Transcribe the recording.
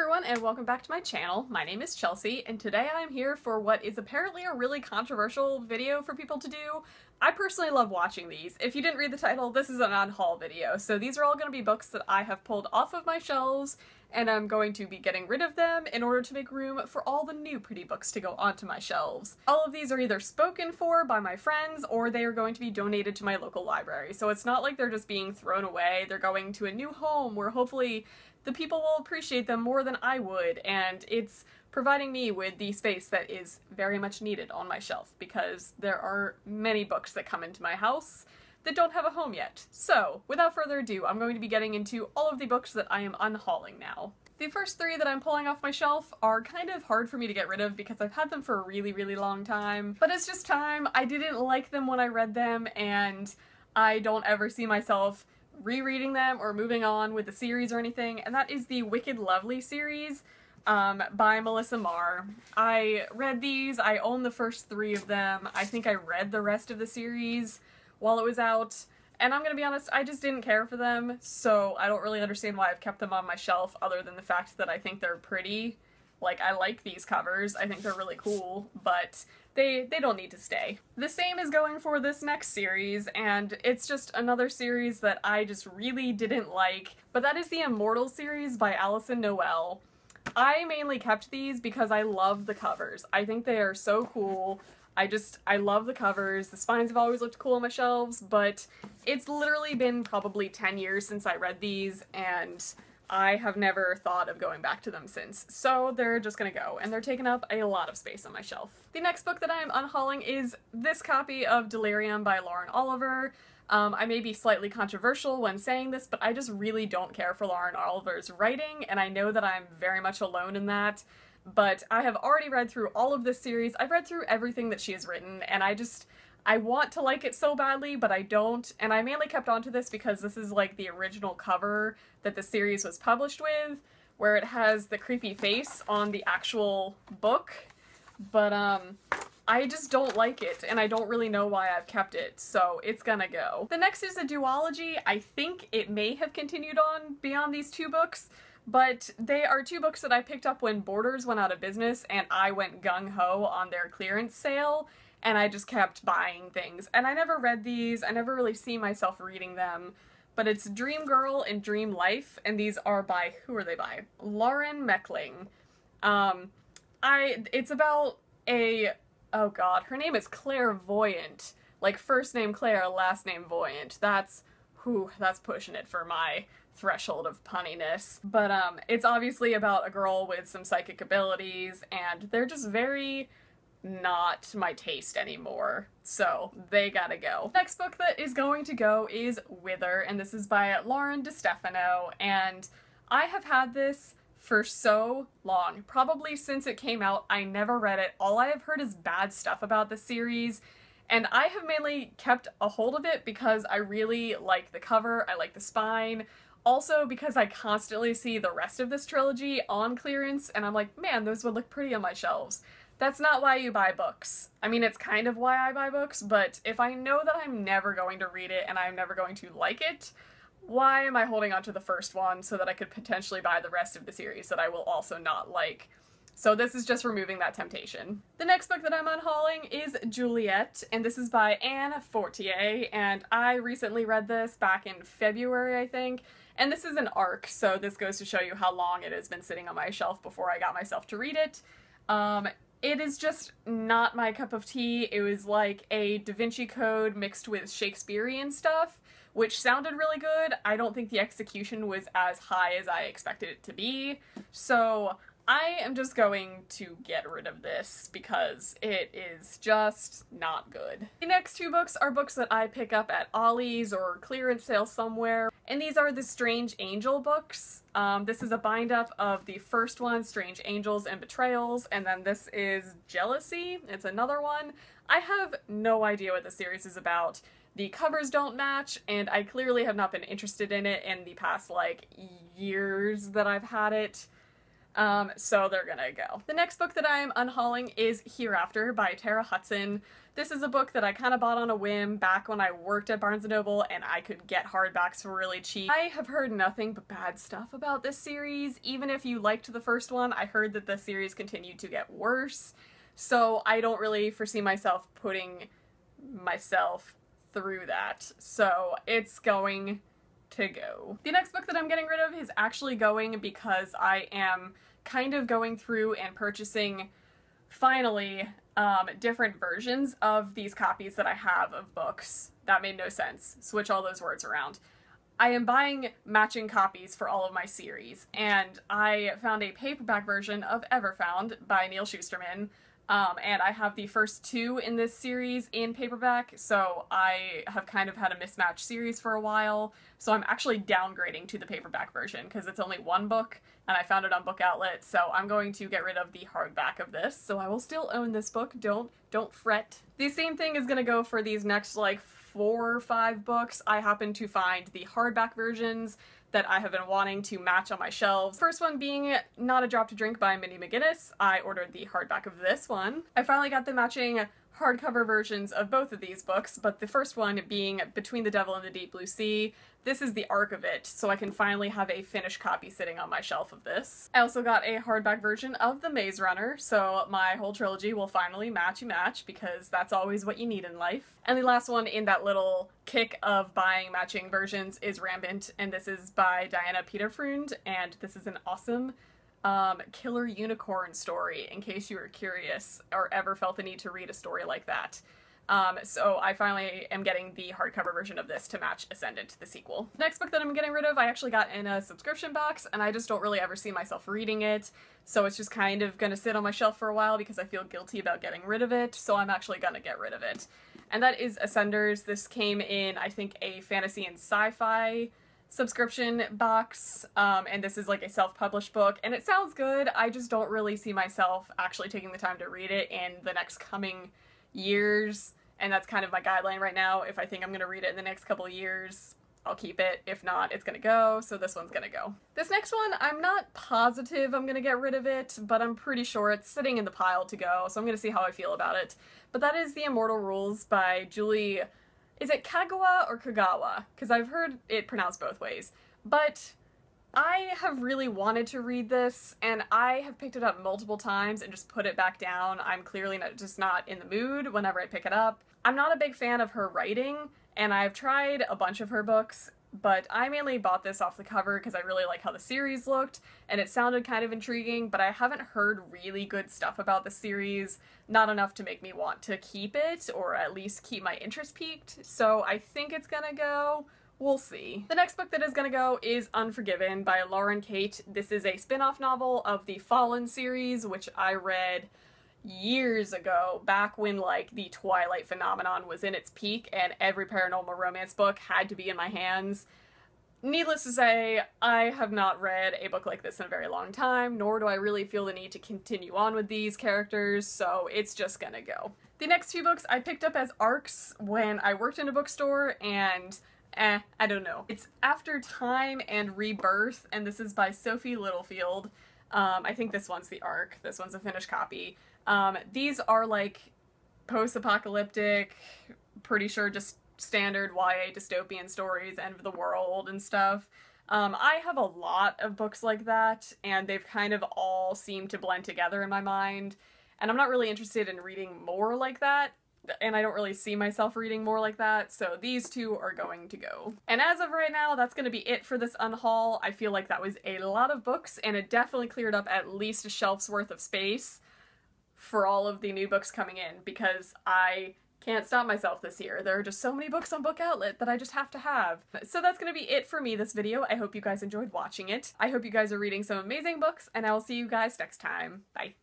everyone, and welcome back to my channel. My name is Chelsea, and today I'm here for what is apparently a really controversial video for people to do. I personally love watching these. If you didn't read the title, this is an unhaul video. So these are all going to be books that I have pulled off of my shelves, and I'm going to be getting rid of them in order to make room for all the new pretty books to go onto my shelves. All of these are either spoken for by my friends, or they are going to be donated to my local library. So it's not like they're just being thrown away. They're going to a new home where hopefully the people will appreciate them more than I would, and it's providing me with the space that is very much needed on my shelf because there are many books that come into my house that don't have a home yet. So, without further ado, I'm going to be getting into all of the books that I am unhauling now. The first three that I'm pulling off my shelf are kind of hard for me to get rid of because I've had them for a really long time, but it's just time. I didn't like them when I read them, and I don't ever see myself rereading them or moving on with the series or anything, and that is the Wicked Lovely series by Melissa Marr. I read these, I own the first three of them. I think I read the rest of the series while it was out, and I'm gonna be honest, I just didn't care for them, so I don't really understand why I've kept them on my shelf other than the fact that I think they're pretty. Like, I like these covers, I think they're really cool, but they don't need to stay. The same is going for this next series, and it's just another series that I just really didn't like, but that is the Immortal series by Alison Noel. I mainly kept these because I love the covers. I think they are so cool. I love the covers. The spines have always looked cool on my shelves, but it's literally been probably 10 years since I read these, and I have never thought of going back to them since, so they're just gonna go, and they're taking up a lot of space on my shelf. The next book that I am unhauling is this copy of Delirium by Lauren Oliver. I may be slightly controversial when saying this, but I just really don't care for Lauren Oliver's writing, and I know that I'm very much alone in that, but I have already read through all of this series. I've read through everything that she has written, and I want to like it so badly, but I don't, and I mainly kept on to this because this is like the original cover that the series was published with, where it has the creepy face on the actual book, but I just don't like it, and I don't really know why I've kept it, so it's gonna go. The next is a duology. I think it may have continued on beyond these two books, but they are two books that I picked up when Borders went out of business, and I went gung-ho on their clearance sale, and I just kept buying things. And I never read these, I never really see myself reading them, but it's Dream Girl and Dream Life, and these are by, who are they by? Lauren Meckling. It's about oh god, her name is Clairvoyant. Like, first name Claire, last name Voyant. That's pushing it for my threshold of punniness. But it's obviously about a girl with some psychic abilities, and they're just very not my taste anymore, so they gotta go. Next book that is going to go is Wither, and this is by Lauren DeStefano, and I have had this for so long. Probably since it came out, I never read it. All I have heard is bad stuff about the series, and I have mainly kept a hold of it because I really like the cover, I like the spine, also because I constantly see the rest of this trilogy on clearance, and I'm like, man, those would look pretty on my shelves. That's not why you buy books. I mean, it's kind of why I buy books, but if I know that I'm never going to read it and I'm never going to like it, why am I holding on to the first one so that I could potentially buy the rest of the series that I will also not like? So this is just removing that temptation. The next book that I'm unhauling is Juliet, and this is by Anne Fortier, and I recently read this back in February, I think, and this is an ARC, so this goes to show you how long it has been sitting on my shelf before I got myself to read it. It is just not my cup of tea. It was like a Da Vinci Code mixed with Shakespearean stuff, which sounded really good. I don't think the execution was as high as I expected it to be, so I am just going to get rid of this because it is just not good. The next two books are books that I pick up at Ollie's or clearance sale somewhere, and these are the Strange Angel books. This is a bind-up of the first one, Strange Angels and Betrayals, and then this is Jealousy. It's another one. I have no idea what the series is about. The covers don't match, and I clearly have not been interested in it in the past, like, years that I've had it. So they're gonna go. The next book that I'm unhauling is Hereafter by Tara Hudson. This is a book that I kind of bought on a whim back when I worked at Barnes & Noble and I could get hardbacks for really cheap. I have heard nothing but bad stuff about this series. Even if you liked the first one, I heard that the series continued to get worse. So I don't really foresee myself putting myself through that. So it's going to go. The next book that I'm getting rid of is actually going because I am kind of going through and purchasing, finally, different versions of these copies that I have of books. That made no sense. Switch all those words around. I am buying matching copies for all of my series, and I found a paperback version of Everfound by Neal Shusterman. And I have the first two in this series in paperback, so I have kind of had a mismatched series for a while, so I'm actually downgrading to the paperback version because it's only one book, and I found it on Book Outlet, so I'm going to get rid of the hardback of this, so I will still own this book, don't fret. The same thing is gonna go for these next, like, 4 or 5 books. I happen to find the hardback versions that I have been wanting to match on my shelves. First one being Not a Drop to Drink by Minnie McGinnis. I ordered the hardback of this one. I finally got the matching hardcover versions of both of these books, but the first one being Between the Devil and the Deep Blue Sea. This is the arc of it, so I can finally have a finished copy sitting on my shelf of this. I also got a hardback version of The Maze Runner, so my whole trilogy will finally matchy-match, because that's always what you need in life. And the last one in that little kick of buying matching versions is Rampant, and this is by Diana Peterfreund, and this is an awesome killer unicorn story, in case you were curious or ever felt the need to read a story like that. So I finally am getting the hardcover version of this to match Ascendant, the sequel. The next book that I'm getting rid of, I actually got in a subscription box, and I just don't really ever see myself reading it, so it's just kind of gonna sit on my shelf for a while because I feel guilty about getting rid of it, so I'm actually gonna get rid of it. And that is Ascenders. This came in, I think, a fantasy and sci-fi subscription box, and this is like a self-published book, and it sounds good. I just don't really see myself actually taking the time to read it in the next coming years, and that's kind of my guideline right now. If I think I'm going to read it in the next couple of years, I'll keep it. If not, it's going to go, so this one's going to go. This next one, I'm not positive I'm going to get rid of it, but I'm pretty sure it's sitting in the pile to go, so I'm going to see how I feel about it. But that is The Immortal Rules by Julie... Is it Kagawa or Kagawa? Because I've heard it pronounced both ways. But I have really wanted to read this, and I have picked it up multiple times and just put it back down. I'm clearly just not in the mood whenever I pick it up. I'm not a big fan of her writing, and I've tried a bunch of her books, but I mainly bought this off the cover because I really like how the series looked, and it sounded kind of intriguing, but I haven't heard really good stuff about the series, not enough to make me want to keep it, or at least keep my interest peaked, so I think it's gonna go. We'll see. The next book that is gonna go is Unforgiven by Lauren Kate. This is a spin-off novel of the Fallen series, which I read years ago, back when like the Twilight phenomenon was in its peak and every paranormal romance book had to be in my hands. Needless to say, I have not read a book like this in a very long time, nor do I really feel the need to continue on with these characters, so it's just gonna go. The next few books I picked up as ARCs when I worked in a bookstore, and I don't know. It's After Time and Rebirth, and this is by Sophie Littlefield. I think this one's the ARC, this one's a finished copy. These are like post-apocalyptic, pretty sure just standard YA dystopian stories, end of the world and stuff. I have a lot of books like that, and they've kind of all seemed to blend together in my mind, and I'm not really interested in reading more like that, and I don't really see myself reading more like that, so these two are going to go. And as of right now, that's going to be it for this unhaul. I feel like that was a lot of books, and it definitely cleared up at least a shelf's worth of space for all of the new books coming in, because I can't stop myself this year. There are just so many books on Book Outlet that I just have to have. So that's gonna be it for me this video. I hope you guys enjoyed watching it. I hope you guys are reading some amazing books, and I will see you guys next time. Bye.